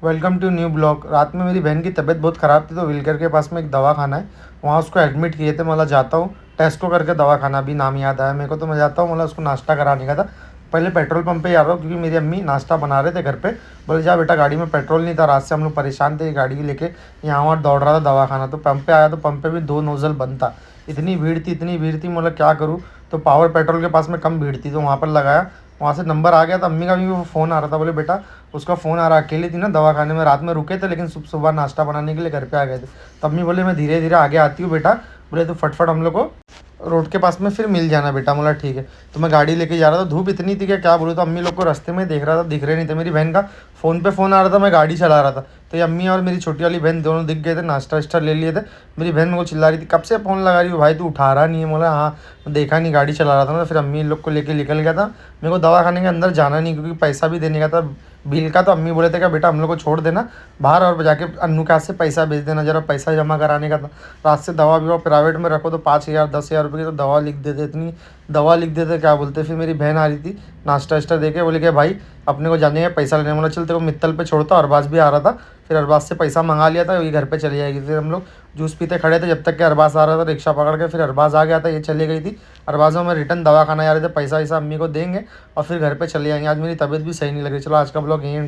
Welcome to new blog. रात में मेरी बहन की तबीयत बहुत ख़राब थी तो विलकर के पास में एक दवाखाना है, वहाँ उसको एडमिट किए थे। मतलब जाता हूँ टेस्को करके दवाखाना, भी नाम याद आया मेरे को तो मैं जाता हूँ। मतलब उसको नाश्ता कराने का था। पहले पेट्रोल पंप पे जा रहा हूँ क्योंकि मेरी अम्मी नाश्ता बना रहे थे घर पे। बोले जा बेटा, गाड़ी में पेट्रोल नहीं था, रात से हम लोग परेशान थे, गाड़ी लेके यहाँ वहाँ दौड़ रहा था दवाखाना। तो पंप पे आया तो पंप पे भी 2 नोज़ल बंद था। इतनी भीड़ थी, मतलब क्या करूँ। तो पावर पेट्रोल के पास में कम भीड़ थी तो वहाँ पर लगाया। वहाँ से नंबर आ गया था, अम्मी का भी वो फ़ोन आ रहा था। बोले बेटा, उसका फ़ोन आ रहा, अकेली थी ना दवाखाने में, रात में रुके थे लेकिन सुबह नाश्ता बनाने के लिए घर पे आ गए थे। तब अम्मी बोले मैं धीरे धीरे आगे आती हूँ बेटा। बोले तो फटफट हम लोग को रोड के पास में फिर मिल जाना बेटा। बोला ठीक है। तो मैं गाड़ी लेके जा रहा था, धूप इतनी थी कि क्या बोलूँ। तो अम्मी लोग को रास्ते में देख रहा था, दिख रहे नहीं थे। मेरी बहन का फ़ोन पे फ़ोन आ रहा था, मैं गाड़ी चला रहा था। तो ये अम्मी और मेरी छोटी वाली बहन दोनों दिख गए थे, नाश्ता वाश्ता ले लिए थे। मेरी बहन मेरे को चिल्ला रही थी, कब से फ़ोन लगा रही हो भाई, तू उठा रहा नहीं है। बोला हाँ, देखा नहीं, गाड़ी चला रहा था ना। फिर अम्मी लोग को लेके निकल गया था। मेरे को दवाखाने के अंदर जाना नहीं क्योंकि पैसा भी देने का था बिल का। तो अम्मी बोले थे कि बेटा हम लोग को छोड़ देना बाहर और जाके अन्नू के हाथ से पैसा भेज देना, जरा पैसा जमा कराने का था। रात से दवा भी प्राइवेट में रखो तो 5,000 10,000 रुपये की तो दवा लिख देते, इतनी दवा लिख देते क्या बोलते। फिर मेरी बहन आ रही थी नाश्ता वाश्ता दे के, बोले कि भाई अपने को जाने का पैसा लेने। बोला चल तेरे को मित्तल पे छोड़ता। अरबाज भी आ रहा था, फिर अरबाज से पैसा मंगा लिया था, ये घर पे चली जाएगी। फिर हम लोग जूस पीते खड़े थे जब तक कि अरबाज आ रहा था, रिक्शा पकड़ के। फिर अरबाज आ गया था, ये चली गई थी। अरबाजों में रिटर्न दवाखाना जा रहे थे, पैसा वैसा अम्मी को देंगे और फिर घर पे चले जाएंगे। आज मेरी तबीयत भी सही नहीं लग रही। चलो आज का ब्लॉग यहीं